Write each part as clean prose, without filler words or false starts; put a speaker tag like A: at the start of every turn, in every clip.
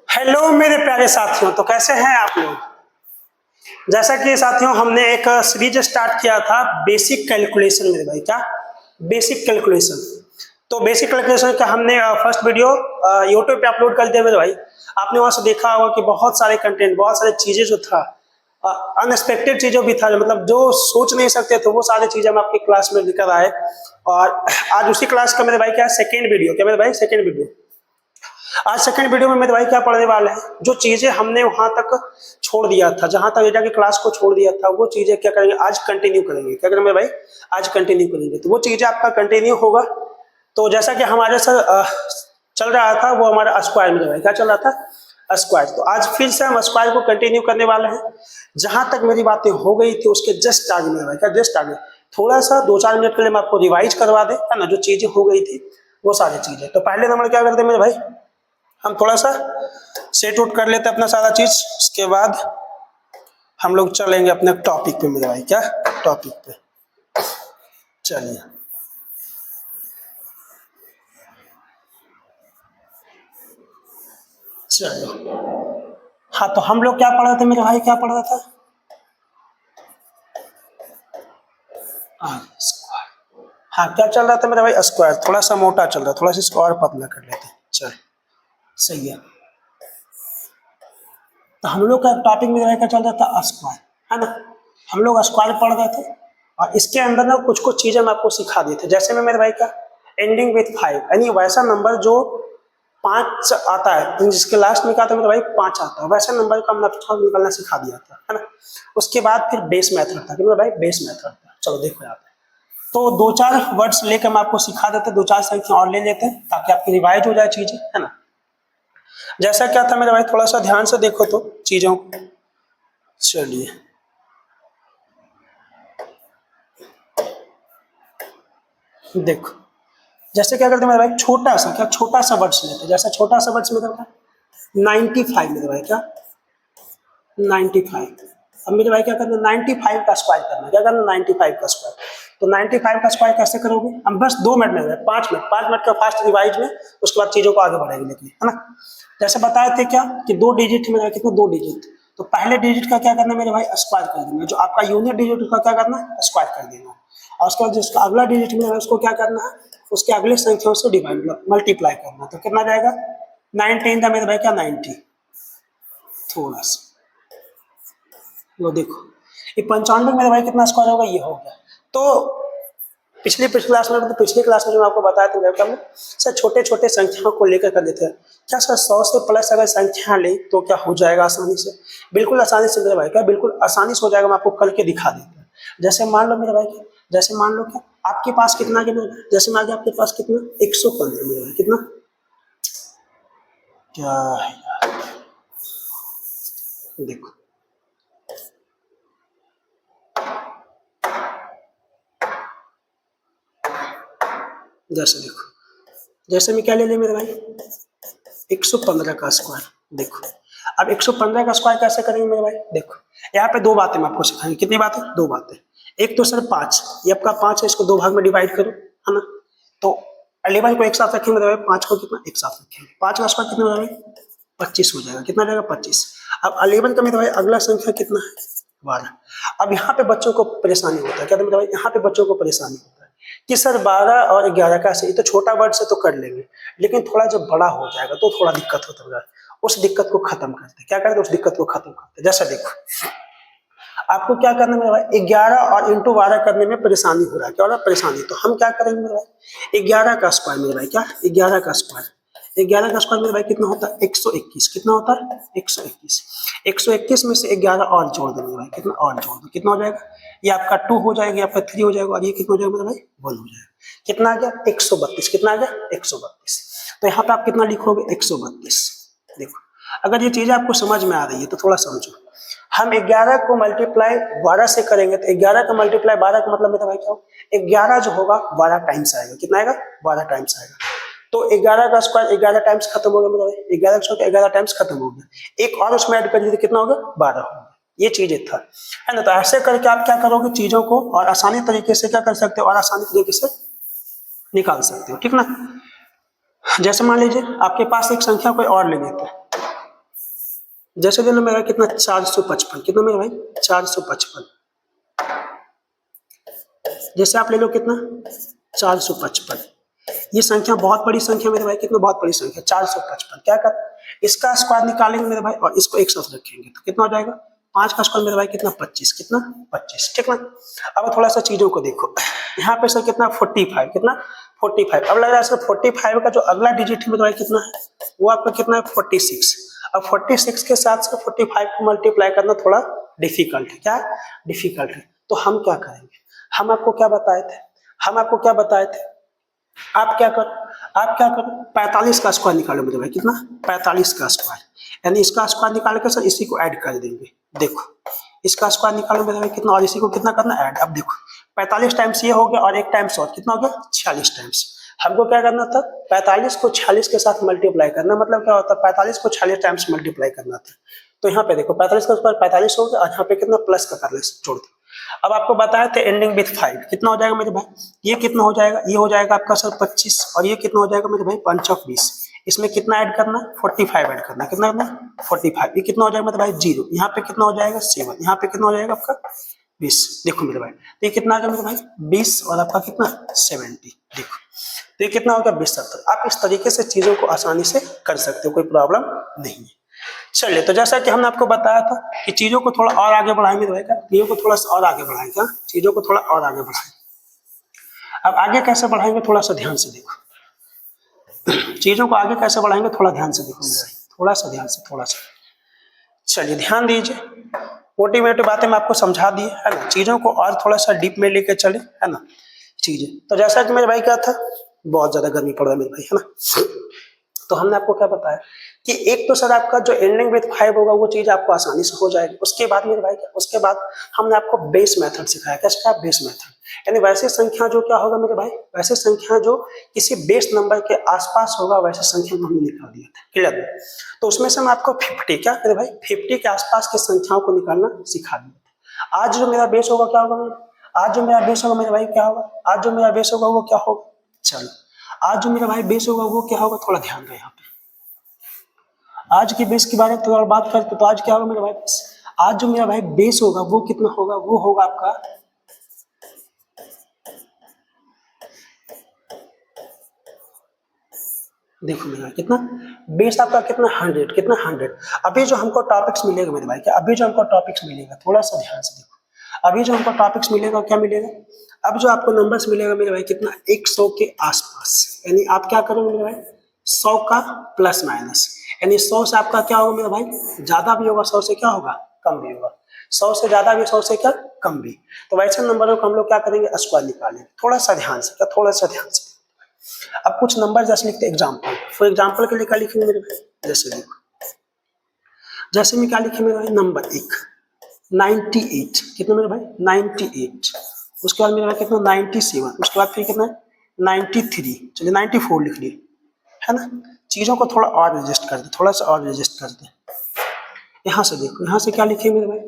A: Hello मेरे प्यारे साथियों, तो कैसे हैं आप लोग। जैसा कि साथियों हमने एक सीरीज स्टार्ट किया था बेसिक कैलकुलेशन। मेरे भाई क्या बेसिक कैलकुलेशन, तो बेसिक कैलकुलेशन का हमने फर्स्ट वीडियो यूट्यूब पे अपलोड कर दिया मेरे भाई। आपने वहां से देखा होगा कि बहुत सारे कंटेंट, बहुत सारी चीजें जो था अनएक्सपेक्टेड चीजों भी था, मतलब जो सोच नहीं सकते थे वो सारी चीजें हम आपकी क्लास में लेकर आए। और आज उसी क्लास का मेरे भाई क्या सेकेंड वीडियो, क्या मेरे भाई सेकेंड वीडियो। आज सेकंड वीडियो में मेरे भाई क्या पढ़ने वाले हैं, जो चीजें हमने वहां तक छोड़ दिया था, जहां तक एटा की क्लास को छोड़ दिया था, वो चीजें क्या करेंगे आज कंटिन्यू करेंगे। क्या करेंगे मेरे भाई, आज कंटिन्यू करेंगे। तो वो चीजें आपका कंटिन्यू होगा। तो जैसा कि हमारे सर चल रहा था वो हमारा स्क्वायर मेरे भाई, क्या चल रहा था स्क्वायर। तो आज फिर से हम स्क्वायर को कंटिन्यू करने वाले हैं। जहां तक मेरी बातें हो गई थी उसके जस्ट आगे मेरे भाई, क्या जस्ट आगे थोड़ा सा 2-4 मिनट के लिए मैं आपको रिवाइज करवा दे, है ना, जो चीजें हो गई थी वो सारी चीजें। तो पहले नंबर क्या करते हैं मेरे भाई, हम थोड़ा सा सेट आउट कर लेते हैं अपना सारा चीज, उसके बाद हम लोग चलेंगे अपने टॉपिक पे मेरे भाई, क्या टॉपिक पे। चलिए चलो, हाँ तो हम लोग क्या पढ़ रहे थे मेरे भाई, क्या पढ़ रहा था स्क्वायर। हाँ क्या चल रहा था मेरे भाई, स्क्वायर थोड़ा सा मोटा चल रहा है, थोड़ा सा इसको और पतला कर लेते हैं। चल सही है। तो हम लोग का टॉपिक में क्या चल रहा था स्क्वायर, है ना। हम लोग स्क्वायर पढ़ रहे थे और इसके अंदर ना कुछ कुछ चीजें मैं आपको सिखा दिए थे। जैसे में मेरे भाई का एंडिंग विथ 5, यानी वैसा नंबर जो 5 आता है, जिसके लास्ट में क्या आता है मेरे भाई 5 आता है, वैसे नंबर का हमने निकालना सिखा दिया था, है ना। उसके बाद फिर बेस मेथड था, मेरे भाई बेस मेथड था। चलो देखो यहाँ पे तो 2-4 वर्ड्स लेकर मैं आपको सिखा देते, 2-4 संख्या और ले लेते हैं ताकि आपकी रिवाइज हो जाए चीजें, है ना। जैसा क्या था मेरे भाई, थोड़ा सा ध्यान से देखो तो चीजों को। चलिए देखो, जैसे क्या करते हैं मेरे भाई, छोटा सा वर्ड्स लेते हैं। जैसा छोटा सा वर्ड्स मेरे भाई 95 मेरे भाई, क्या 95। अब मेरे भाई क्या करना है, 95 का स्क्वायर करना है। क्या करना है 95 का स्क्वायर। तो 95 का स्क्वायर कैसे करोगे, हम बस 2 मिनट में, 5 मिनट का फास्ट रिवाइज में, उसके बाद चीजों को आगे बढ़ाएंगे लेकिन, है ना। जैसे बताए थे क्या कि 2 डिजिट में कितना, 2 डिजिट। तो पहले डिजिट का क्या करना है मेरे भाई, स्क्वायर कर देना। जो आपका यूनिट डिजिट उसका क्या करना है, स्क्वायर कर देना। और उसके बाद जिसका अगला डिजिट में है उसको क्या करना है, उसके अगले संख्याओं से डिवाइड, मतलब मल्टीप्लाई करना। तो कितना जाएगा 19 था मेरे भाई, क्या 90। थोड़ा सा लो देखो, ये 95 मेरे भाई कितना स्क्वायर होगा, ये हो गया। तो पिछली क्लास में, पिछली क्लास में जो आपको बताया था हम सर छोटे छोटे संख्याओं को लेकर कर देते हैं। क्या सर 100 से प्लस अगर संख्या ले तो क्या हो जाएगा आसानी से, बिल्कुल आसानी से मेरे भाई, क्या बिल्कुल आसानी से हो जाएगा। मैं आपको करके दिखा देता हूँ। जैसे मान लो मेरे भाई, जैसे मान लो क्या आपके पास कितना, जैसे मान लो आपके पास कितना 115 मेरे भाई, कितना क्या है यार, देखो जैसे देखो, जैसे मैं क्या ले मेरे भाई 115 का स्क्वायर। देखो अब 115 का स्क्वायर कैसे करेंगे मेरे भाई, देखो यहाँ पे 2 बातें मैं आपको सिखाएंगे। कितनी बातें, 2 बातें। एक तो सर 5, ये आपका 5 है, इसको 2 भाग में डिवाइड करो, है ना। तो 11 को एक साथ रखेंगे मेरे भाई, 5 को कितना एक साथ रखेंगे, 5 का स्क्वायर कितना हो जाएगा 25 हो जाएगा। कितना जाएगा 25। अब 11 का मेरे भाई अगला संख्या कितना है 12। अब यहाँ पे बच्चों को परेशानी होता है, क्या मेरे भाई यहाँ पे बच्चों को परेशानी होता है कि सर 12 और 11 का से, ये तो छोटा वर्ड से तो कर लेंगे, लेकिन थोड़ा जब बड़ा हो जाएगा तो थोड़ा दिक्कत होता है। उस दिक्कत को खत्म करते, क्या करते उस दिक्कत को खत्म करते। जैसा देखो आपको क्या करना है मेरे भाई, 11 और इंटू 12 करने में परेशानी हो रहा है, क्या हो रहा है परेशानी। तो हम क्या करेंगे मेरे भाई, 11 का स्क्वायर मेरे भाई, क्या 11 का स्क्वायर, 11 का स्क्वायर मेरे भाई कितना होता है 121। कितना होता है 121। 121 में से 11 और जोड़ दो मेरे भाई, कितना और जोड़ दो, कितना हो जाएगा, ये आपका 2 हो जाएगा, आपका 3 हो जाएगा, और ये कितना हो जाएगा मेरे भाई 1 हो जाएगा। कितना आ गया 132। कितना आ गया 132। तो यहाँ पे आप कितना लिखोगे 132। देखो अगर ये चीजें आपको समझ में आ रही है तो थोड़ा समझो। हम 11 को मल्टीप्लाई 12 से करेंगे तो 11 का मल्टीप्लाई 12 का मतलब मेरा भाई क्या हो, 11 जो होगा 12 टाइम्स आएगा। कितना आएगा 12 टाइम्स आएगा। तो 11 का स्क्वायर 11 टाइम्स खत्म हो गया मेरा भाई, 11 का स्क्वायर 11 टाइम्स खत्म हो गया। एक और उसमें ऐड कर दीजिए, कितना हो गया 12 हो गया। ये चीजें था, है ना। तो ऐसे करके आप क्या करोगे चीजों को, और आसानी तरीके से क्या कर सकते हो, और आसानी तरीके से निकाल सकते हो, ठीक ना। जैसे मान लीजिए आपके पास एक संख्या कोई और ले लेते हैं, जैसे देना मेरा कितना 455, कितना मेरा भाई 455, जैसे आप ले लो कितना 455, ये संख्या बहुत बड़ी संख्या मेरे भाई, कितना बहुत बड़ी संख्या 455, क्या कर इसका स्क्वायर निकालेंगे मेरे भाई और इसको एक साथ रखेंगे तो कितना हो जाएगा 5 का स्क्वायर मेरे भाई कितना 25, कितना 25, ठीक ना। अब थोड़ा सा चीजों को देखो, यहाँ पे सर कितना 45, कितना 45, अब लग रहा है सर 45 का जो अगला डिजिट है मेरे भाई कितना है, वो आपका कितना है 46। अब 46 के साथ से 45 को मल्टीप्लाई करना थोड़ा डिफिकल्ट है, क्या डिफिकल्ट है, तो हम क्या करेंगे, हम आपको क्या बताए थे, हम आपको क्या बताए थे, आप क्या करो 45 का स्क्वायर निकालो मेरे भाई, कितना 45 का स्क्वायर, यानी इसका स्क्वायर निकाल के सर इसी को ऐड कर देंगे, देखो इसका स्क्वायर निकालो मेरे भाई कितना, और इसी को कितना करना ऐड। अब देखो 45 टाइम्स ये हो गया और एक टाइम्स और कितना हो गया 46 टाइम्स, हमको क्या करना था 45 को 46 के साथ मल्टीप्लाई करना, मतलब क्या होता है 45 को 46 टाइम्स मल्टीप्लाई करना था। तो यहाँ पे देखो 45 का स्क्वायर 45 हो गया और यहाँ पे कितना प्लस का कर ले जोड़ दो। अब आपको बताया था एंडिंग विथ 5, कितना हो जाएगा मेरे भाई, ये कितना हो जाएगा, ये हो जाएगा आपका सर 25 और ये कितना हो जाएगा मेरे भाई 5 और 20, इसमें कितना ऐड करना 45 ऐड करना, कितना करना 45, ये कितना हो जाएगा मेरे भाई 0, यहाँ पे कितना हो जाएगा 7, यहाँ पे कितना हो जाएगा आपका 20, देखो मेरे भाई तो ये कितना आ गया मेरे भाई 20 और आपका कितना 70, देखो तो ये कितना हो गया 20 70। आप इस तरीके से चीजों को आसानी से कर सकते हो, कोई प्रॉब्लम नहीं है। चलिए तो जैसा कि हमने आपको बताया था कि चीजों को थोड़ा और आगे बढ़ाएंगे तो भाई चीजों को थोड़ा सा और आगे बढ़ाएंगे, चीजों को थोड़ा और आगे बढ़ाएंगे। अब आगे कैसे बढ़ाएंगे थोड़ा सा ध्यान से देखो, चीजों को आगे कैसे बढ़ाएंगे थोड़ा ध्यान से देखो मेरे भाई, थोड़ा सा ध्यान से, थोड़ा सा चलिए ध्यान दीजिए, मोटी मोटी बातें मैं आपको समझा दी है ना, चीजों को और थोड़ा सा डीप में लेके चले है ना चीजें। तो जैसा कि मेरे भाई क्या था, बहुत ज्यादा गर्मी पड़ रहा है मेरे भाई है ना, तो हमने आपको क्या बताया कि एक तो सर आपका जो एंडिंग विथ 5 होगा वो चीज आपको आसानी से हो जाएगी। उसके बाद मेरे भाई क्या, उसके बाद हमने आपको बेस मेथड सिखाया, क्या सिखाया बेस मेथड, यानी वैसे संख्या जो क्या होगा मेरे भाई, वैसे संख्या जो किसी बेस नंबर के आसपास होगा वैसे संख्या को हमने निकाल दिया था, क्लियर। तो उसमें से मैं आपको 50 क्या मेरे भाई 50 के आसपास की संख्याओं को निकालना सिखा दिया। आज जो मेरा बेस होगा क्या होगा, आज जो मेरा बेस होगा मेरे भाई क्या होगा, आज जो मेरा बेस होगा वो क्या होगा, चलो आज जो मेरा भाई बेस होगा वो क्या होगा, थोड़ा ध्यान दो यहाँ पे, आज की बेस के बारे में थोड़ा बात करते तो आज क्या होगा मेरा भाई, आज जो मेरा भाई बेस होगा वो कितना होगा, वो होगा आपका देखो मेरा कितना बेस आपका कितना 100, कितना 100। अभी जो हमको टॉपिक्स मिलेगा मेरे भाई क्या, अभी जो हमको टॉपिक्स मिलेगा थोड़ा सा ध्यान से देखो, अभी जो हमको टॉपिक्स मिलेगा क्या मिलेगा, अब जो आपको नंबर्स मिलेगा मेरे भाई कितना 100 के आसपास, यानी आप क्या करोगे मेरे भाई 100 का प्लस माइनस, यानी 100 से आपका क्या होगा मेरा भाई ज्यादा भी होगा, 100 से क्या होगा कम भी होगा, 100 से ज्यादा भी 100 से क्या कम भी। तो वैसे नंबरों को हम लोग क्या करेंगे स्क्वायर निकालेंगे, थोड़ा सा ध्यान से, क्या थोड़ा सा ध्यान से। अब कुछ नंबर जैसे लिखते एग्जाम्पल, फॉर एग्जाम्पल के लिए क्या लिखेंगे मेरे भाई, जैसे देखो जैसे में क्या लिखे मेरे भाई नंबर 1 98, कितना मेरे भाई 98, उसके बाद मेरे भाई कितना 97, उसके बाद फिर कितना 93, चलिए 94 लिख लिए है ना। चीजों को थोड़ा और एडजस्ट कर दे, थोड़ा सा और एडजस्ट कर दे, यहां से देखो यहां से क्या लिखे मेरे भाई,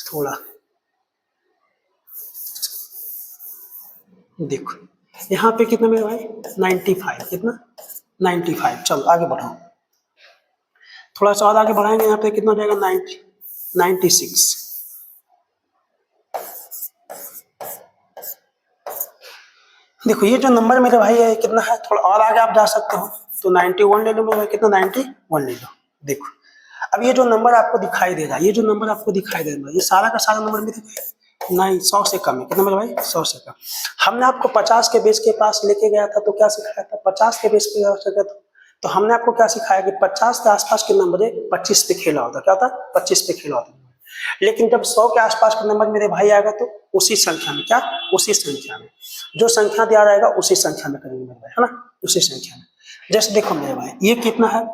A: थोड़ा देखो यहाँ पे कितना मेरे भाई 95, कितना 95, चलो आगे बढ़ाओ, थोड़ा सा और आगे बढ़ाएंगे, यहाँ पे कितना हो जाएगा 96। देखो ये जो नंबर मेरे भाई है कितना है, थोड़ा और आगे आप जा सकते हो तो 91 ले लो मेरे भाई, कितना 91 ले लो। देखो अब ये जो नंबर आपको दिखाई दे रहा है, ये जो नंबर आपको दिखाई दे रहा है, ये सारा का सारा नंबर मेरे भाई नहीं 100 से कम है, कितना मेरे भाई 100 से कम। हमने आपको 50 के बेस के पास लेके गया था तो क्या सिखाया था, 50 के बेस पे गया था तो हमने आपको क्या सिखाया कि 50 के आसपास के नंबर 25 पे खेला होता, क्या होता 25 पे खेला होता। लेकिन जब 100 के आसपास का नंबर मेरे भाई आएगा तो उसी संख्या में, क्या उसी संख्या में जो संख्या दिया रहेगा उसी संख्या में करेंगे मेरे भाई, है ना उसी संख्या में। जैसे देखो मेरे भाई ये कितना है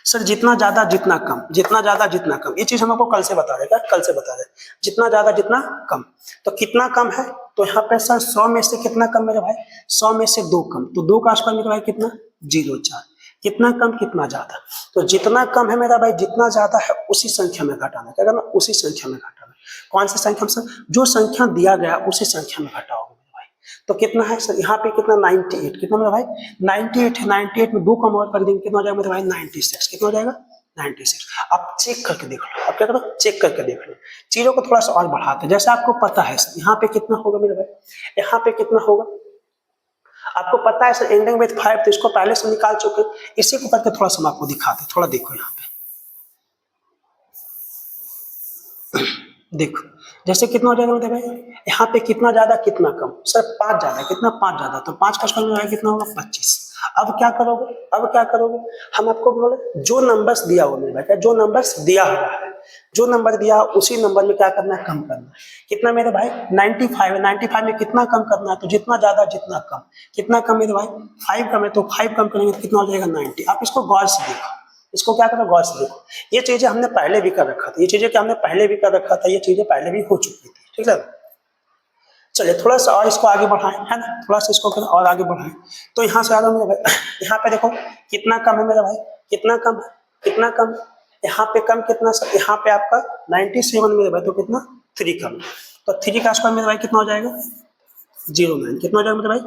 A: सर, जितना ज्यादा जितना कम, जितना ज्यादा जितना कम, ये चीज हम आपको कल से बता रहे, क्या कल से बता रहे, जितना ज्यादा जितना कम। तो कितना कम है, तो यहाँ पे सर 100 में से कितना कम मेरे भाई, 100 में से 2 कम, तो 2 का आसपास मेरे भाई कितना 0.4, कितना कम कितना ज्यादा, तो जितना कम है मेरा भाई जितना ज्यादा है उसी संख्या में घटाना, क्या करना उसी संख्या में घटाना। कौन सी संख्या में, जो संख्या दिया गया उसी संख्या में घटाओगे मेरे भाई। तो कितना है सर, यहाँ पे कितना 98, कितना मेरा भाई 98 है, 98 में 2 कम और कर देंगे, कितना हो जाएगा मेरा भाई 96, कितना हो जाएगा 96। आप चेक करके देख लो, आप क्या करो चेक करके देख लो, चीजों को थोड़ा सा और बढ़ाते हैं। जैसे आपको पता है सर यहाँ पे कितना होगा मेरे भाई, यहाँ पे कितना होगा आपको पता है सर, एंडिंग विथ 5, तो इसको पहले से निकाल चुके, इसी को करके थोड़ा सा मैं आपको दिखाते, थोड़ा देखो यहाँ पे देखो, जैसे कितना हो जाएगा मेरे भाई, यहाँ पे कितना ज्यादा कितना कम सर, 5 ज्यादा, कितना 5 ज्यादा, तो 5 का स्क्वायर में कितना होगा 25। अब क्या करोगे, अब क्या करोगे, हम आपको बोले जो नंबर्स दिया हुआ मेरे भाई, जो नंबर्स दिया हुआ है, जो नंबर दिया उसी नंबर में क्या करना है, कम करना है। कितना मेरे भाई 95 है, 95 में कितना कम करना है, तो जितना ज्यादा जितना कम, कितना कम मेरे भाई 5 कम है, तो 5 कम करेंगे तो कितना हो जाएगा 90। आप इसको गौर से देखो, इसको क्या करो गौर से देखो, ये चीजें हमने पहले भी कर रखा था, ये चीजें क्या हमने पहले भी कर रखा था, ये चीजें पहले भी हो चुकी थी, ठीक है। चलिए थोड़ा सा और इसको आगे बढ़ाएं, है ना, थोड़ा सा इसको और आगे बढ़ाएं। तो यहाँ से आ रहा हूँ मेरे भाई, यहाँ पे देखो कितना कम है मेरा भाई, कितना कम है, कितना कम, यहाँ पे कम कितना सर, यहाँ पे आपका 97 मेरे भाई, तो कितना 3 कम, तो 3 का स्क्वायर मेरे भाई कितना हो जाएगा 09, कितना हो जाएगा मेरे भाई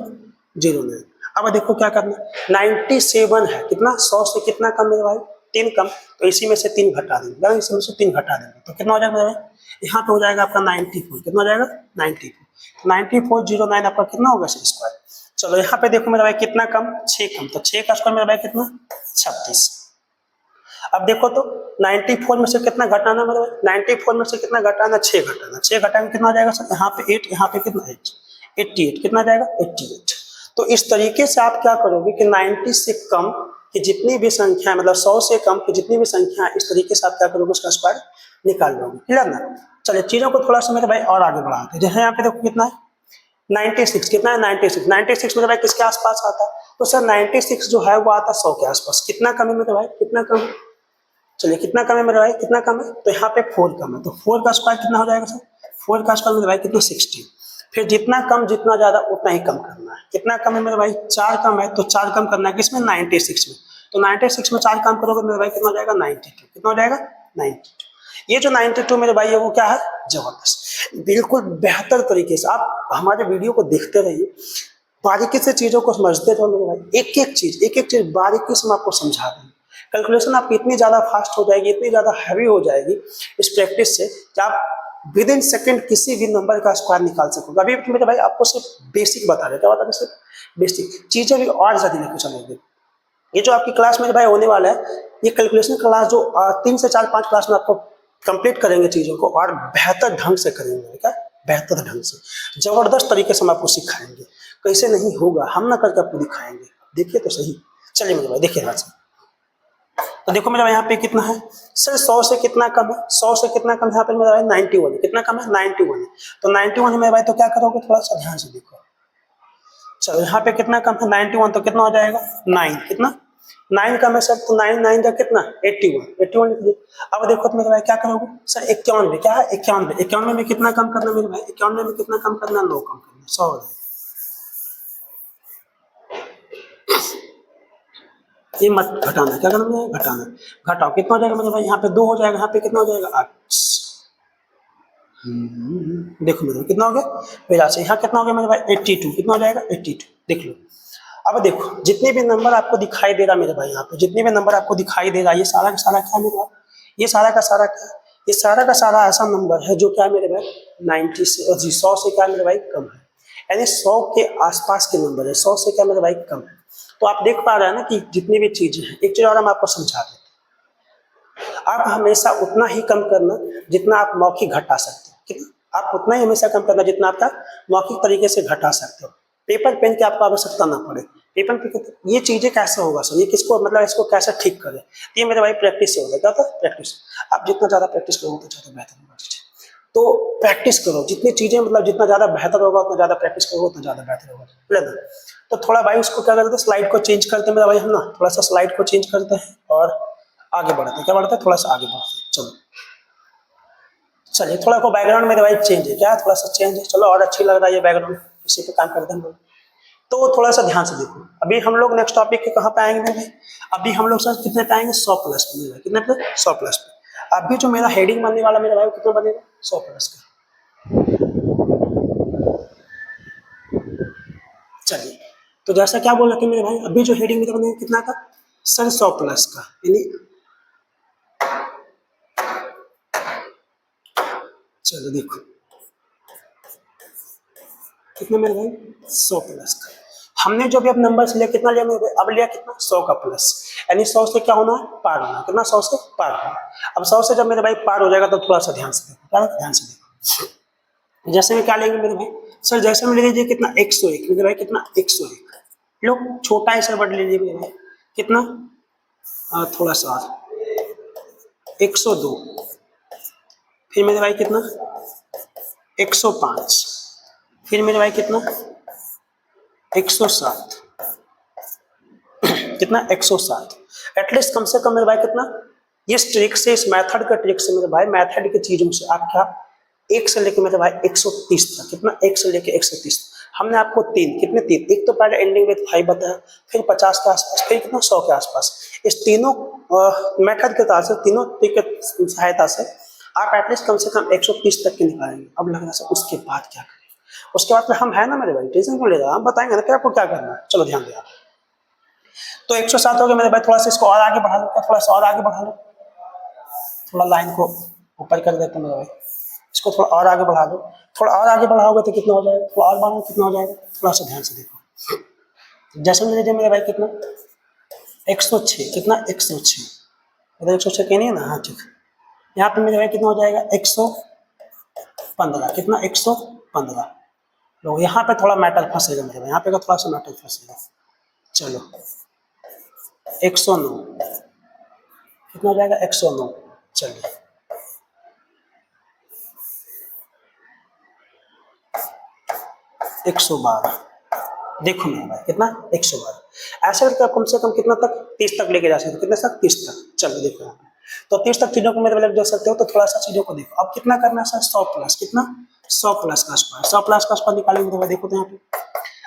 A: 09। अब देखो क्या करना, 97 है, कितना 100 से कितना कम मेरे भाई 3 कम, तो इसी में से 3 घटा देंगे, इसी में से 3 घटा देंगे, तो कितना हो जाएगा मेरे भाई, यहाँ पे हो जाएगा आपका 94, कितना हो जाएगा 9409 आपका कितना होगा स्क्वायर। चलो यहाँ पे देखो मेरा भाई कितना कम 6 कम, तो 6 का स्क्वायर मेरा भाई कितना 36। अब देखो तो 94 में से कितना घटाना मेरे भाई, 94 में से कितना घटाना 6 घटाना, 6 घटाएंगे कितना हो जाएगा सर, यहाँ पे 8, यहाँ पे कितना 8, 88, कितना जाएगा 88। तो इस तरीके से आप क्या करोगे कि 90 से कम की जितनी भी संख्या, मतलब 100 से कम की जितनी भी संख्या, इस तरीके से आप क्या करोगे उसका स्क्वायर निकाल लोगे, क्लियर ना। चलिए चीजों को थोड़ा सा मेरे भाई और आगे बढ़ाते हैं। जैसे यहाँ पे देखो कितना है 96, कितना है 96, 96 मेरे भाई किसके आसपास आता है, तो सर 96 जो है वो आता है 100 के आसपास। कितना कम है मेरे भाई, कितना कम है, चलिए कितना कम है मेरे भाई, कितना कम है, तो यहाँ पे 4 कम है, तो 4 का स्क्वायर कितना हो जाएगा सर, 4 का स्क्वायर मेरे भाई कितना 60। फिर जितना कम जितना ज्यादा उतना ही कम करना है। कितना कम है मेरे भाई, 4 कम है, तो 4 कम करना है किसमें 96 में, तो 96 में 4 कम करोगे मेरे भाई कितना हो जाएगा 92, कितना हो जाएगा 92। ये जो 92 मेरे भाई है वो क्या है, जबरदस्त, बिल्कुल बेहतर तरीके से आप हमारे वीडियो को देखते रहिए, बारीकी से चीजों को समझते रहो मेरे भाई, एक एक चीज बारीकी से मैं आपको समझा दूंगा। कैलकुलेशन आपकी इतनी ज्यादा फास्ट हो जाएगी, इतनी ज्यादा हैवी हो जाएगी इस प्रैक्टिस से कि आप विद इन सेकेंड किसी भी नंबर का स्क्वायर निकाल सकोगे। अभी मेरे भाई आपको सिर्फ बेसिक बता रहे, क्या बता रहे, सिर्फ बेसिक चीजें भी और ज्यादा लेकर चलेंगे। ये जो आपकी क्लास मेरे भाई होने वाला है, ये कैलकुलेशन क्लास जो 3 से 4-5 क्लास में आपको कंप्लीट करेंगे, चीजों को और बेहतर ढंग से करेंगे, क्या बेहतर ढंग से जबरदस्त तरीके से हम आपको सिखाएंगे, कैसे नहीं होगा हम ना करके आपको दिखाएंगे, देखिए तो सही। चलिए मेरे भाई देखिए यहाँ से, तो देखो मेरा यहाँ पे कितना है सर, 100 से कितना कम है, 100 से कितना कम है, यहाँ पे मेरा भाई 91 है, कितना कम है 91 है, तो 91 है मेरे भाई, तो क्या करोगे थोड़ा सा ध्यान से देखो। चलो यहाँ पे कितना कम है 91, तो कितना हो जाएगा 9, कितना 9 कम है सर, तो 9 का कितना 81 लिख दिए। अब देखो तो मेरे भाई क्या करोगे सर 91, क्या है 91 में कितना कम करना मेरे भाई, 91 में कितना कम करना 9 कम करना, 100 हो जाएगा। ये मत घटाना, क्या करना है घटाना, घटाओ कितना हो जाएगा मेरे भाई, यहाँ पे 2 हो जाएगा, यहाँ पे कितना हो जाएगा 8। देखो मेरे कितना हो गया फिर से, यहाँ कितना हो गया मेरे भाई 82, कितना हो जाएगा 82, देख लो। अब देखो जितने भी नंबर आपको दिखाई दे रहा मेरे भाई, यहाँ पे जितने भी नंबर आपको दिखाई दे रहा, ये सारा का सारा क्या मेरे भाई, ये सारा का सारा क्या, ये सारा का सारा ऐसा नंबर है जो क्या मेरे भाई 90 से 100 से क्या मेरे भाई कम है, यानी 100 के आसपास के नंबर है, 100 से क्या मेरे भाई कम है। तो आप देख पा रहे हैं ना कि जितनी भी चीजें हैं, एक चीज और हम आपको समझा देते हैं, आप हमेशा उतना ही कम करना जितना आप मौखिक घटा सकते हो, कितना आप उतना ही हमेशा कम करना जितना आपका मौखिक तरीके से घटा सकते हो, पेपर पेन की आपको आवश्यकता ना पड़े। पेपर पेन ये चीजें कैसे होगा सर, ये किसको मतलब इसको कैसे ठीक करें, ये मेरे भाई प्रैक्टिस से होगा, क्या होता है प्रैक्टिस। आप जितना ज्यादा प्रैक्टिस करोगे उतना ज्यादा बेहतर होगा, तो प्रैक्टिस करो, जितनी चीजें मतलब जितना ज्यादा बेहतर होगा उतना ज्यादा प्रैक्टिस करोगे उतना ज्यादा बेहतर होगा, ना। तो थोड़ा भाई उसको क्या करते हैं, स्लाइड को चेंज करते हैं मेरा भाई, हम ना थोड़ा सा स्लाइड को चेंज करते हैं और आगे बढ़ते हैं, क्या बढ़ते हैं थोड़ा सा आगे बढ़ते हैं। चलो चलिए थोड़ा को बैकग्राउंड मेरे भाई चेंज है, क्या थोड़ा सा चेंज है, चलो और अच्छी लग रहा है ये बैकग्राउंड, इसी पे काम करते हैं हम लोग। तो थोड़ा सा ध्यान से देखो, अभी हम लोग नेक्स्ट टॉपिक के कहाँ पे आएंगे मेरे भाई, अभी हम लोग सर कितने पे आएंगे 100 प्लस पे, मेरे भाई कितने पे 100 प्लस पे। अभी जो मेरा हेडिंग बनने वाला मेरा भाई कितना बनेगा 100 प्लस का। चलिए, तो जैसा क्या बोल रहे थे मेरे भाई, अभी जो हेडिंग मेरे बने कितना का सर 100 प्लस का, यानी चलो देखो कितना मेरे भाई 100 प्लस का। हमने जो भी अब नंबर लिया कितना लिया मेरे भाई, अब लिया कितना 100 का प्लस, यानी 100 से क्या होना है पार होना, कितना 100 से पार होना। अब 100 से जब मेरे भाई पार हो जाएगा तो थोड़ा सा ध्यान से देखो, क्या ध्यान से देखो। जैसे में क्या लेंगे मेरे भाई, सर जैसे में ले लीजिए कितना 101 मेरे भाई, कितना 101 लो, छोटा है सर बट ले लीजिए मेरे भाई, कितना थोड़ा सा 102, फिर मेरे भाई कितना 105, फिर मेरे भाई कितना 107, कितना 107। एटलीस्ट कम से कम मेरे भाई कितना, इस ट्रिक से, इस मेथड का ट्रिक से मेरे भाई, मेथड की चीजों से आप क्या 1 से लेके मेरे भाई 130 तक, कितना 1 से लेके 130, हमने आपको तीन, कितने तीन, एक तो पहले एंडिंग विद 5 बताया, फिर 50 के आसपास, फिर कितना 100 के आसपास। इस तीनों मेथड के साथ से, तीनों ट्रिक की सहायता से आप एटलीस्ट कम से कम 130 तक के निकालेंगे। अब लग रहा है उसके बाद क्या करें, उसके बाद हम है ना मेरे भाई, टेंशन क्यों ले रहा, हम बताएंगे ना फिर आपको क्या करना है। चलो ध्यान दें। तो 107 हो गया मेरे भाई, थोड़ा सा इसको और आगे बढ़ा लो, थोड़ा सा और आगे बढ़ा लो, थोड़ा लाइन को ऊपर कर देते हैं मेरे भाई, इसको थोड़ा और आगे बढ़ा दो, थोड़ा और आगे बढ़ाओगे तो कितना हो जाएगा, थोड़ा और बढ़ाओ कितना हो जाएगा, थोड़ा सा ध्यान से देखो। जैसे मेरे भाई कितना 106, कितना 106, इधर 106 कहीं नहीं है ना, हाँ ठीक। यहाँ पे मेरे भाई कितना हो जाएगा 115, कितना 115 लो, यहाँ पे थोड़ा मैटर फंसेगा मेरे भाई, यहाँ पे का थोड़ा सा मैटर फंसेगा। चलो 109, कितना हो जाएगा 109, चलिए 112, देखो मेरे भाई कितना 112। ऐसे करके आप कम से कम कितना तक 30 तक लेके जा सकते हो, कितने तक 30 तक। चलो देखो यहाँ पे तो 30 तक चीजों को मेरे भाई देख सकते हो, तो थोड़ा सा चीजों को देखो। अब कितना करना है सर 100 प्लस, कितना 100 प्लस का स्क्वायर, 100 प्लस का स्क्वायर निकालेंगे मेरे भाई, देखो तो यहाँ पे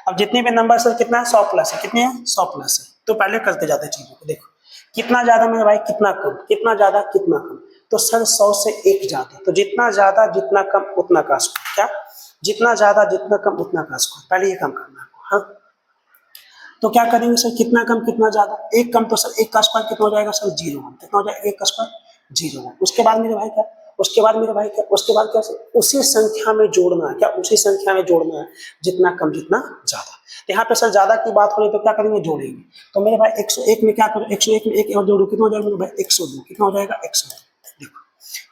A: अब जितने भी नंबर सर कितना है 100 प्लस है, कितने हैं 100 प्लस है, तो पहले करते जाते चीजों को देखो, कितना ज्यादा मेरे भाई कितना कम, कितना ज्यादा कितना कम, तो सर 100 से 1 ज्यादा, तो जितना ज्यादा जितना कम उतना का स्क्वायर, क्या जितना ज्यादा जितना कम उतना का स्क्वायर, पहले ये काम करना है। हाँ तो क्या करेंगे सर, कितना कम कितना ज्यादा, एक कम तो सर 1 का स्क्वायर कितना हो जाएगा सर 0, कितना हो जाएगा 1 का स्क्वायर 0। उसके बाद मेरे भाई क्या, उसके बाद मेरे भाई क्या, उसके बाद क्या सर, उसी संख्या में जोड़ना है, क्या उसी संख्या में जोड़ना है, जितना कम जितना ज्यादा। तो यहाँ पे सर ज्यादा की बात हो रही है तो क्या करेंगे, जोड़ेंगे। तो मेरे भाई 101 में क्या करो, 101 में एक और जोड़ो, कितना हो जाएगा मेरे भाई 102, कितना हो जाएगा 102। देखो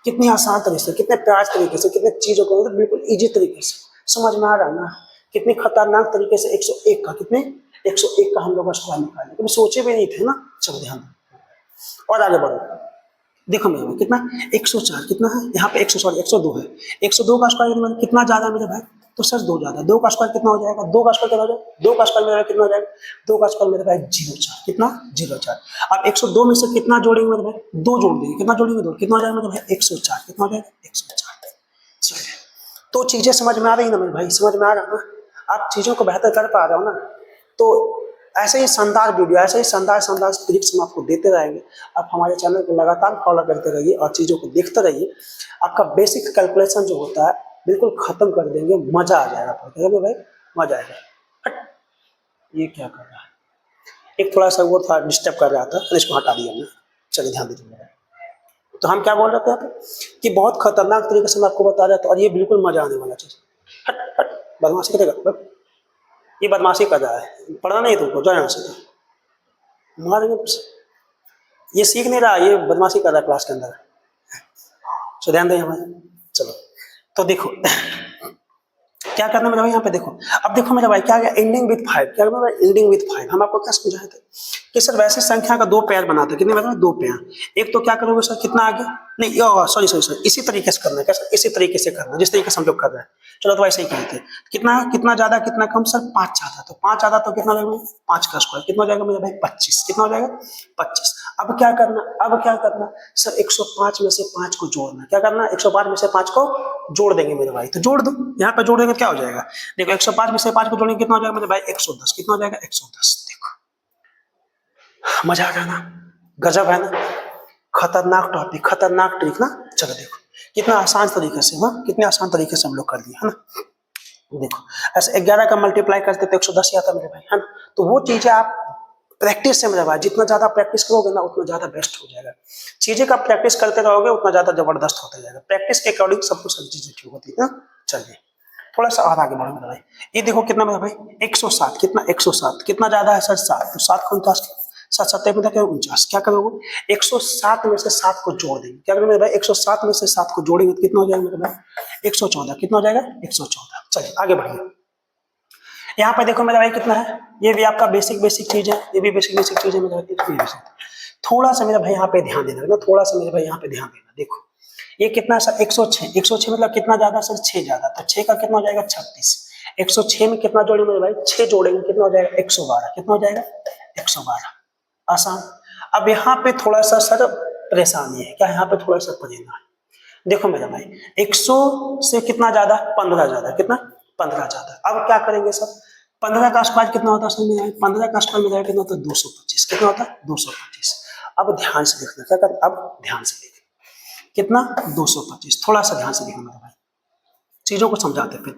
A: कितनी आसान तरीके से, कितने प्यार तरीके से, कितने चीजों को मतलब बिल्कुल इजी तरीके से समझ में आ रहा है ना, कितनी खतरनाक तरीके से 101 का, कितने 101 का हम लोग स्क्वायर निकाले, कभी सोचे भी नहीं थे ना। चलो ध्यान और आगे बढ़ो, देखो मेरे भाई कितना 104, कितना है यहाँ पे 102 है, 102 का स्क्वायर कितना ज्यादा मेरे भाई, तो सर 2 ज्यादा, 2 का स्क्वायर कितना हो जाएगा, 2 का स्क्वायर कितना हो जाएगा, 2 का स्क्वायर मेरे भाई कितना हो जाएगा, 2 का स्क्वायर मेरे भाई 04, कितना 04। अब 102 में से कितना जोड़ेंगे मेरे भाई, 2 जोड़ देंगे, कितना जोड़ेंगे 2, कितना हो जाएगा मेरे भाई 104, कितना हो जाएगा 104। चलिए तो चीजें समझ में आ रही ना मेरे भाई, समझ में आ रहा ना, आप चीजों को बेहतर कर पा रहे हो ना। तो ऐसे ही शानदार वीडियो, ऐसे ही शानदार ट्रिक्स हम आपको देते रहेंगे। आप हमारे चैनल को लगातार फॉलो करते रहिए और चीज़ों को देखते रहिए, आपका बेसिक कैलकुलेशन जो होता है बिल्कुल खत्म कर देंगे, मजा आ जाएगा पढ़ते भाई, मजा आएगा। हट ये क्या कर रहा है, एक थोड़ा सा वो था डिस्टर्ब कर रहा था, इसको हटा दिया हमने। चलिए ध्यान दीजिए। तो हम क्या बोल रहे थे यहाँ पे कि बहुत खतरनाक तरीके से मैं आपको बता रहा था, और ये बिल्कुल मजा आने वाला चीज। हट हट बदमाशी करेगा, ये बदमाशी कर रहा है, पढ़ना नहीं तुमको, जो यहाँ से मारेंगे, ये सीख नहीं रहा, ये बदमाशी कर रहा है क्लास के अंदर। सो ध्यान दें हमें। चलो तो देखो क्या करना मेरे भाई, यहाँ पे देखो। अब देखो मेरे भाई क्या गया, एंडिंग विद 5, क्या मेरे भाई एंडिंग विद 5। हम आपको क्या समझाए थे कि सर वैसे संख्या का 2 पेयर बनाते हैं, कितने मतलब 2 पेयर। एक तो क्या करोगे सर, कितना आगे नहीं, सॉरी इसी तरीके से करना है, क्या सर इसी तरीके से करना है जिस तरीके से हम लोग कर रहे हैं। चलो तो ऐसे ही कहते हैं, कितना कितना ज्यादा कितना कम सर, 5 ज्यादा, तो 5 ज्यादा तो कितना लगेगा 5 का स्क्वायर, कितना हो जाएगा मेरे भाई 25, कितना हो जाएगा 25। अब क्या करना सर, 105 में से 5 को जोड़ना, क्या करना 105 में से 5 को जोड़ देंगे मेरे भाई, तो जोड़ दो, यहाँ पे जोड़ देंगे क्या हो जाएगा, देखो 105 में से 5 को जोड़ेंगे कितना हो जाएगा मेरे भाई 110, कितना हो जाएगा 110। देखो मजा आ गया ना, गजब है ना, खतरनाक टॉपिक, खतरनाक ट्रिक ना। चलो देखो कितना आसान तरीके से, हाँ कितने आसान तरीके से हम लोग कर दिए है ना। देखो ऐसे 11 का मल्टीप्लाई करते तो 110 ही आता मेरे भाई, है ना। तो वो चीजें आप प्रैक्टिस से मेरे भाई, जितना ज्यादा प्रैक्टिस करोगे ना उतना ज्यादा बेस्ट हो जाएगा। चीजें का प्रैक्टिस करते रहोगे उतना ज्यादा जबरदस्त होता जाएगा। प्रैक्टिस के अकॉर्डिंग सब कुछ सारी चीजें ठीक होती है। चलिए थोड़ा सा और आगे बढ़ो मेरा भाई। ये देखो कितना मेरा भाई 107, कितना 107 कितना ज्यादा है सर 7, तो 7 को 49 7 7 में 49, क्या करोगे 107 में से 7 को जोड़ देंगे, क्या करेंगे मेरे भाई 107 में से 7 को जोड़ेंगे तो कितना हो जाएगा मेरे भाई 114, कितना हो जाएगा 114। चलिए आगे बढ़िए। यहाँ पे देखो मेरा भाई कितना है, ये भी आपका बेसिक चीज है, ये भी बेसिक चीज है मेरा भाई। थोड़ा सा मेरा भाई यहाँ पे ध्यान देना ना, थोड़ा सा मेरे भाई यहाँ पे ध्यान देना। देखो ये कितना सर 106, 106 मतलब कितना ज्यादा सर 6 ज्यादा, तो 6 का कितना हो जाएगा 36। 106 में कितना जोड़ेंगे मेरे भाई 6 जोड़ेंगे कितना हो जाएगा 112, कितना हो जाएगा 112। आसान। अब यहाँ पे थोड़ा सा सर परेशानी है, क्या यहाँ पे थोड़ा सा परेशानी है। देखो मेरा भाई 100 से कितना ज्यादा 15 ज्यादा, कितना 15 ज्यादा। अब क्या करेंगे सर 15 का स्क्वायर कितना होता है, 15 का स्क्वायर में कितना होता है 225, कितना होता है 225। अब ध्यान से देखना, क्या करते अब ध्यान से देखना कितना 225, थोड़ा सा ध्यान से देखना मेरा भाई, चीजों को समझाते फिर।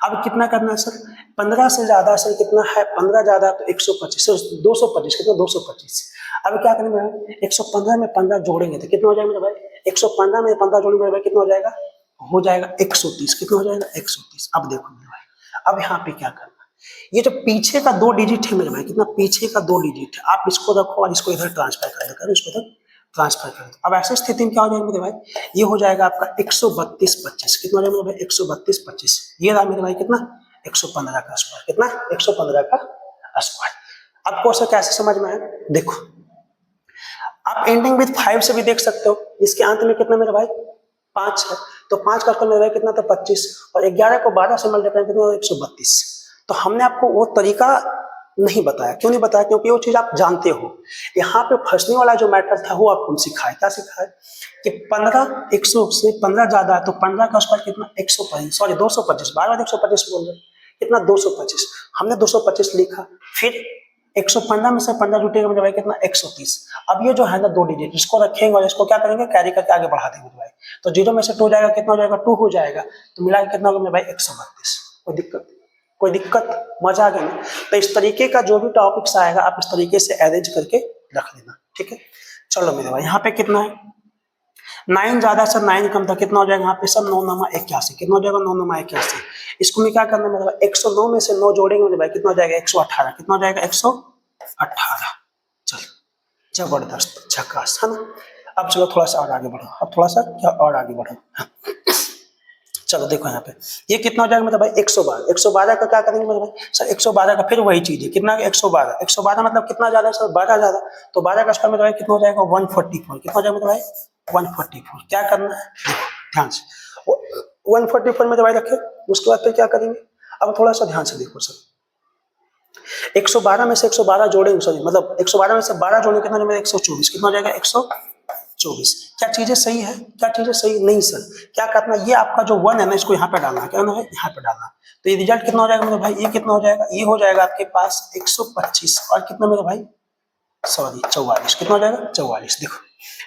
A: अब कितना करना है सर 15 से ज्यादा सर कितना है 15 ज्यादा तो 125, 225 कितना 225। अब क्या करेंगे 115 में 15 जोड़ेंगे तो कितना हो जाएगा मेरा भाई 115 में 15 जोड़ेंगे मेरा भाई कितना हो जाएगा 130, कितना हो जाएगा 130। अब देखो मेरे भाई अब यहाँ पे क्या करना, ये जो पीछे का 2 डिजिट है मेरे भाई, कितना पीछे का 2 डिजिट है, आप इसको रखो और इसको इधर ट्रांसफर कर दो, इसको इधर ट्रांसफर कर दो। अब ऐसी स्थिति में क्या हो जाएगा मेरे भाई, ये हो जाएगा आपका 132.25, कितना हो जाएगा मेरे भाई 132.25। ये रहा मेरे भाई कितना 115 का स्क्वायर, कितना 115 का स्क्वायर। आपको ऐसा कैसे समझ में आया, देखो आप एंडिंग विथ 5 से भी देख सकते हो, इसके अंत में कितना मेरे भाई 5 है, तो 5 का स्क्वायर मेरे भाई कितना था 25, और 11 को 12 से मल्टीप्लाई कितना 132। तो हमने आपको वो तरीका नहीं बताया, क्यों नहीं बताया, क्योंकि वो चीज आप जानते हो। यहाँ पे फंसने वाला जो मैटर था वो आपको सिखाया, क्या सिखाया कि 15 100 से 15 ज्यादा है तो 15 का स्क्वायर कितना 125, सॉरी 225, बार बार 125 बोल रहे कितना 225, हमने 225 लिखा, फिर 115 में से 15 जुटेगा मेरे भाई कितना 130। अब ये जो है ना 2 डिजिट इसको रखेंगे और इसको क्या करेंगे कैरी करके आगे बढ़ा देंगे मेरे भाई, तो 0 में से 2 जाएगा कितना हो जाएगा 2 हो जाएगा, तो मिला कितना होगा मेरे भाई 132। कोई दिक्कत मजा आ गया ना। तो इस तरीके का जो भी टॉपिक्स आएगा आप इस तरीके से अरेंज करके रख लेना, ठीक है। चलो मेरे भाई यहाँ पे कितना है 9 ज्यादा सर 9 कम था, कितना हो जाएगा यहाँ पे सब 9 9 81, कितना हो जाएगा 9 9 81। इसको मैं क्या करना है मेरे भाई 109 में से 9 जोड़ेंगे मेरे भाई कितना हो जाएगा 118, कितना हो जाएगा 118। चलो जबरदस्त झकास है ना। अब चलो थोड़ा सा और आगे बढ़ो, अब थोड़ा सा क्या और आगे बढ़ो। चलो देखो यहाँ पे ये कितना हो जाएगा मतलब भाई 112, 112 का क्या करेंगे मतलब भाई सर 112 का फिर वही चीज है कितना 112, 112 मतलब कितना ज्यादा सर 12 ज्यादा, तो 12 का स्क्वायर मतलब भाई कितना हो जाएगा 144, कितना हो जाएगा मतलब भाई 144। क्या करना है देखो ध्यान से 144 में भाई रखे, उसके बाद फिर क्या करेंगे, अब थोड़ा सा ध्यान से देखो सर 112 में से 112 जोड़ेंगे, सॉरी मतलब 112 में से 12 जोड़ेंगे कितना हो 124, कितना हो जाएगा 124। क्या चीजें सही है, क्या चीजें सही नहीं सर, क्या करना ये आपका जो 1 है ना इसको यहाँ पे डालना है, क्या है यहाँ पे डालना, तो ये रिजल्ट कितना हो जाएगा मेरे भाई, ये कितना हो जाएगा, ये हो जाएगा आपके पास 125 और कितना मेरे भाई सॉरी 44, कितना हो जाएगा 44। देखो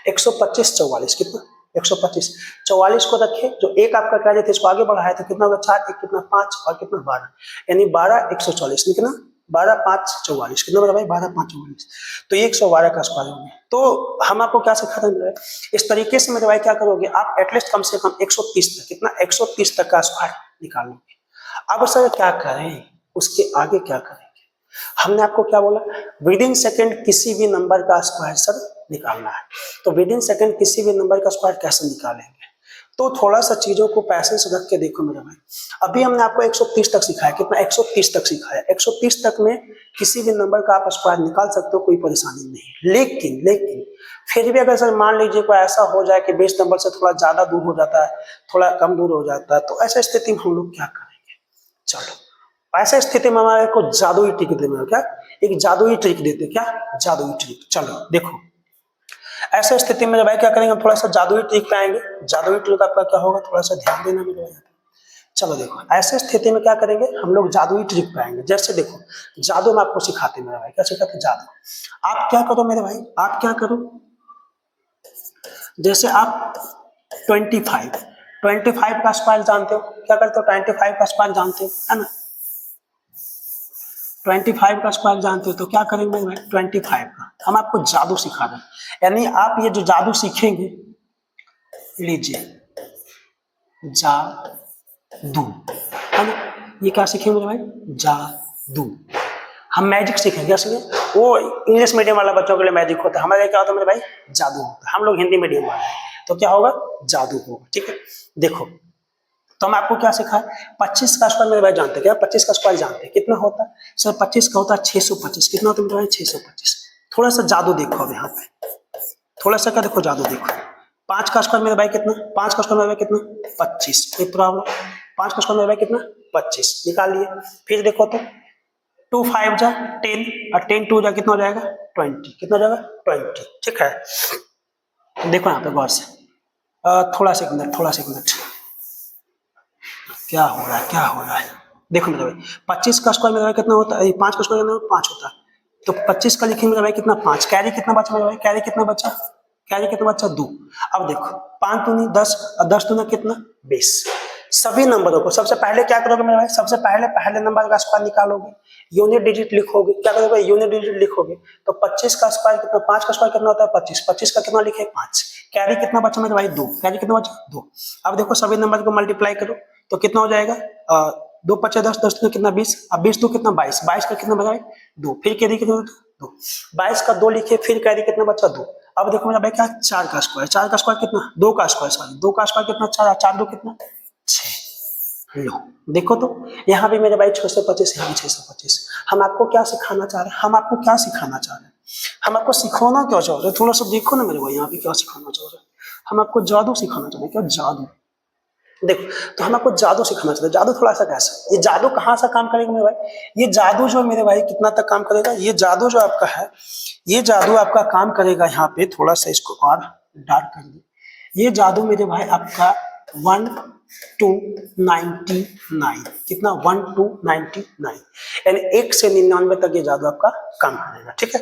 A: 125 44 कितना 125, 44 को रखे जो एक आपका क्या थे इसको आगे बढ़ाया तो कितना होगा 4 1 कितना 5 और कितना 12, यानी 12 140 कितना 12 5 44, कितना मेरा भाई 12 5 44, तो ये 112 का स्क्वायर हो गया। तो हम आपको क्या सिखाते हैं इस तरीके से मेरे भाई क्या करोगे आप एटलीस्ट कम से कम 130 तक, कितना 130 तक का स्क्वायर निकालोगे। अब सर क्या करें उसके आगे क्या करेंगे, हमने आपको क्या बोला विद इन सेकेंड किसी भी नंबर का स्क्वायर सर निकालना है, तो विद इन सेकेंड किसी भी नंबर का स्क्वायर कैसे निकालेंगे, तो थोड़ा सा चीजों को पैसे से रख के देखो मेरे भाई। अभी हमने आपको 130 तक सिखाया, कितना 130 तक सिखाया, 130 तक में किसी भी नंबर का आप स्क्वायर निकाल सकते हो, कोई परेशानी नहीं। लेकिन फिर भी अगर सर मान लीजिए कोई ऐसा हो जाए कि बेस नंबर से थोड़ा ज्यादा दूर हो जाता है, थोड़ा कम दूर हो जाता है, तो ऐसा स्थिति में हम लोग क्या करेंगे, चलो ऐसा स्थिति में हमारे को जादुई ट्रिक देना, क्या एक जादुई ट्रिक देते, क्या जादुई ट्रिक। चलो देखो ऐसे स्थिति में भाई क्या करेंगे हम थोड़ा सा जादुई ट्रिक पे आएंगे, जादुई ट्रिक आपका क्या होगा थोड़ा सा ध्यान देना मेरे भाई। चलो देखो ऐसे स्थिति में क्या करेंगे हम लोग जादुई ट्रिक पे आएंगे, जैसे देखो जादू में आपको सिखाते मेरे भाई, क्या सिखाते जादू। आप क्या करो मेरे भाई, आप क्या करो जैसे आप 25 25 का स्क्वायर जानते हो, क्या करते हो, 25 का स्क्वायर जानते हो, है ना, 25 का स्क्वायर जानते हो, तो क्या करेंगे भाई 25 का। हम आपको जादू सिखा रहे हैं, यानी आप ये जो जादू सीखेंगे, लीजिए जादू, है ना, ये क्या सीखेंगे भाई, जादू। हम मैजिक सीखेंगे, असली वो इंग्लिश मीडियम वाला बच्चों के लिए मैजिक होता है, हमारे क्या होता है मेरे भाई, जादू होता है। हम लोग हिंदी मीडियम वाले हैं, तो क्या होगा, जादू होगा, ठीक है। देखो, तो हम आपको क्या सिखाए, 25 का स्क्वायर मेरे भाई जानते हैं क्या, 25 का स्क्वायर जानते हैं, कितना होता है सर, 25 का होता है 625, कितना होता है मेरे भाई, 625। थोड़ा सा जादू देखो अब यहाँ पे, थोड़ा सा क्या देखो, जादू देखो। 5 का स्क्वायर मेरे भाई कितना, 5 का स्क्वायर मेरे भाई कितना, 25, कोई प्रॉब्लम, 5 का स्क्वायर मेरे भाई कितना, 25 निकाल लिए। फिर देखो तो 2 5 जा 10 और 10 2 जा कितना हो जाएगा, 20, कितना हो जाएगा, 20, ठीक है। देखो यहाँ पे गौर से, थोड़ा सा एक मिनट, थोड़ा सा एक मिनट, क्या हो रहा है, क्या हो रहा है, देखो मेरे भाई 25 का स्क्वायर मेरे भाई कितना होता है, 5 का स्क्वायर कितना, 5 होता है, तो 25 का लिखेंगे मेरे भाई कितना, 5, कैरी कितना बचा मेरे भाई, कैरी कितना बचा, कैरी कितना बचा, 2। अब देखो 5 दूनी 10 और 10 दूना कितना, 20। सभी नंबरों को सबसे पहले क्या करोगे मेरे भाई, सबसे पहले नंबर का स्क्वायर निकालोगे, यूनिट डिजिट लिखोगे, क्या करोगे, यूनिट डिजिट लिखोगे, तो 25 का स्क्वायर कितना, 5 का स्क्वायर कितना होता है 25, 25 का कितना लिखे 5, कैरी कितना बचा मेरे भाई 2, कैरी कितना बचा 2। अब देखो सभी नंबर को मल्टीप्लाई करो तो कितना हो जाएगा, 2 5 10, 10 2 कितना 20, अब 20 2 कितना 22, 22 का कितना बचा 2, फिर कैरी कितना 2, 22 का 2 लिखे, फिर कैरी कितना बचा 2। अब देखो मेरा भाई क्या, 4 का स्क्वायर, 4 का स्क्वायर कितना, 2 का स्क्वायर, सॉरी 2 का स्क्वायर कितना, 4, 4 2 कितना 6। लो देखो तो यहाँ भी मेरे भाई 625, यहाँ भी 625। हम आपको क्या सिखाना चाह रहे हैं, हम आपको क्या सिखाना चाह रहे हैं, हम आपको सिखाना क्या चाह रहे हैं, थोड़ा सा देखो ना मेरे भाई, यहाँ पे क्या सिखाना चाह रहे हैं, हम आपको जादू सिखाना चाह रहे हैं, क्या जादू, देखो, तो हम आपको जादू सिखाना चाहते हैं। जादू थोड़ा सा कैसा, ये जादू कहाँ सा काम करेगा मेरे भाई, ये जादू जो मेरे भाई कितना तक काम करेगा, ये जादू जो आपका है, ये जादू आपका काम करेगा, यहाँ पे थोड़ा सा इसको और डार्क कर दे, ये जादू मेरे भाई आपका 1 to 99, कितना 1 to 99, यानी 1 से 99 तक ये जादू आपका काम करेगा, ठीक है।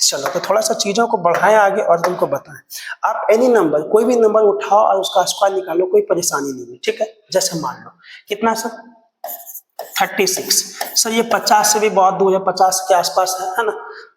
A: चलो तो थोड़ा सा चीजों को बढ़ाएं आगे और तुमको बताएं। आप एनी नंबर, कोई भी नंबर उठाओ और उसका स्क्वायर निकालो, कोई परेशानी नहीं है, ठीक है। जैसे मान लो कितना सर, 36, सर ये 50 से भी बहुत दूर है, 50 के आसपास है ना,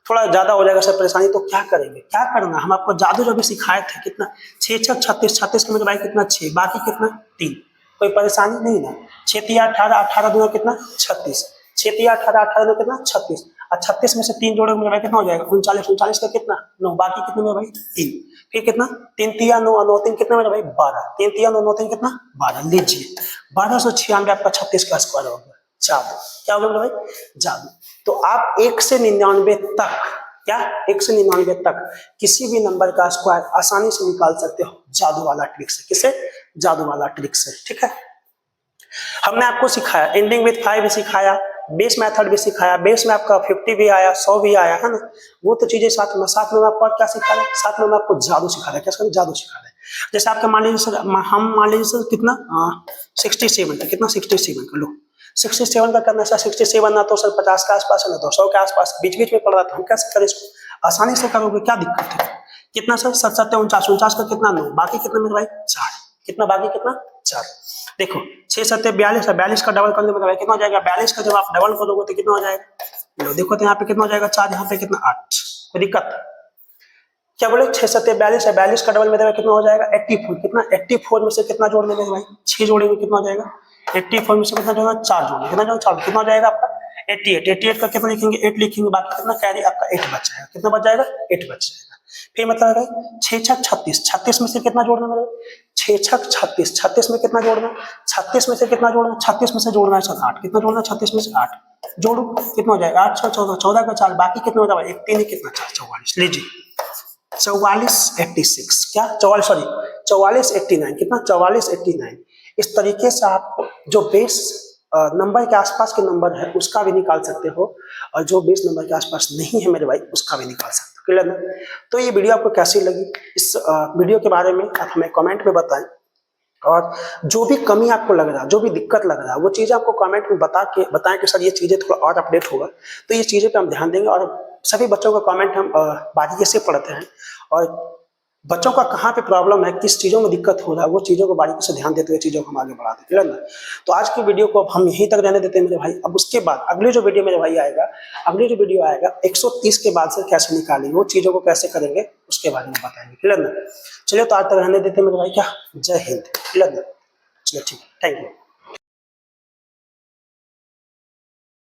A: थोड़ा ज्यादा हो जाएगा सर परेशानी, तो क्या करेंगे, क्या करना, हम आपको जादू जो भी सिखाए थे, कितना 6 6 36, 36 के मेरे भाई कितना 6, बाकी कितना 3, कोई परेशानी नहीं ना, 6 3 18, 18 दूना कितना 36, 6 3 18, 18 दूना कितना 36, और 36 में से 3 जोड़े मेरे भाई कितना हो जाएगा 39, 39 का कितना 9, बाकी कितने मेरे भाई 3, फिर कितना 3 3 9 9 3 कितना मेरे भाई 12, 3 3 9 9 3 कितना 12, लीजिए 1296 आपका 36 का स्क्वायर हो गया। जादू, क्या होगा मेरे भाई, जादू। तो आप 1 से 99 तक, क्या 1 से 99 तक किसी भी नंबर का स्क्वायर आसानी से निकाल सकते हो, जादू वाला ट्रिक से, किसे, जादू वाला ट्रिक से, ठीक है। हमने आपको सिखाया एंडिंग विथ 5 भी सिखाया, बेस मेथड भी सिखाया, बेस में आपका 50 भी आया, 100 भी आया, है ना, वो तो चीजें साथ में आपको क्या सिखा रहे हैं, साथ में आपको जादू सिखा रहे हैं, क्या जादू सिखा रहे हैं। जैसे आपका मान लीजिए सर, हम मान लीजिए सर कितना 67 था, कितना 67 का, लो 67 का करना सर, 67 ना तो सर 50 के आसपास है, ना तो 100 के आसपास, बीच बीच में पड़ रहा था, हम कैसे करें इसको, आसानी से करोगे, क्या दिक्कत है, कितना सर 7 49, 49 का कितना 9, बाकी कितना मेरे भाई 4, कितना बाकी कितना 4, देखो 6 7 42 है, 42 का डबल कर दो मतलब कितना हो जाएगा, 42 का जब आप डबल करोगे तो कितना हो जाएगा, लो देखो तो यहाँ पे कितना हो जाएगा 4, यहाँ पे कितना 8, कोई दिक्कत, क्या बोले 6 7 42 है, 42 का डबल में कितना हो जाएगा 84, कितना 84 में से कितना जोड़ने में भाई 6 जोड़ेंगे, कितना हो जाएगा 84 में से कितना जोड़ना 4 जोड़ेंगे, कितना जोड़ना 4, कितना हो जाएगा आपका 88, 88 का कितना लिखेंगे 8 लिखेंगे, बाकी कितना कैरी आपका 8 बच जाएगा, कितना बच जाएगा 8 बच जाएगा। फिर मतलब है 6 6 36, 36 में से कितना जोड़ना मतलब 6 6 36, 36 में कितना जोड़ना, 36 में से कितना जोड़ना, 36 में से जोड़ना है सर 8, कितना जोड़ना 36 में से 8 जोड़ो, कितना हो जाएगा 8 6 14, 14 का 4, बाकी कितना हो जाएगा 1 3 कितना 4 44, लीजिए 44 86, क्या 44 सॉरी 44 89, कितना 44 89। इस तरीके से आप जो बेस नंबर के आसपास के नंबर है उसका भी निकाल सकते हो, और जो बेस नंबर के आसपास नहीं है मेरे भाई उसका भी निकाल सकते हो, क्लियर ना। तो ये वीडियो आपको कैसी लगी, इस वीडियो के बारे में आप हमें कमेंट में बताएं, और जो भी कमी आपको लग रहा है, जो भी दिक्कत लग रहा है, वो चीज़ें आपको कमेंट में बताएं कि सर ये चीज़ें थोड़ा और अपडेट होगा, तो ये चीज़ें पे हम ध्यान देंगे, और सभी बच्चों का कमेंट हम बारीकी से पढ़ते हैं, और बच्चों का कहाँ पे प्रॉब्लम है, किस चीज़ों में दिक्कत हो रहा है, वो चीज़ों को बारीकी से ध्यान देते हुए चीज़ों को हम आगे बढ़ाते हैं, क्लियर ना। तो आज की वीडियो को अब हम यहीं तक रहने देते हैं मेरे भाई। अब उसके बाद अगली जो वीडियो मेरे भाई आएगा, अगली जो वीडियो आएगा 130 के बाद से कैसे निकालेंगे, वो चीज़ों को कैसे करेंगे उसके बारे में बताएंगे, क्लियर ना। चलिए तो आज तक रहने देते हैं मेरे भाई, क्या जय हिंद, क्लियर ना। चलिए ठीक है, थैंक यू।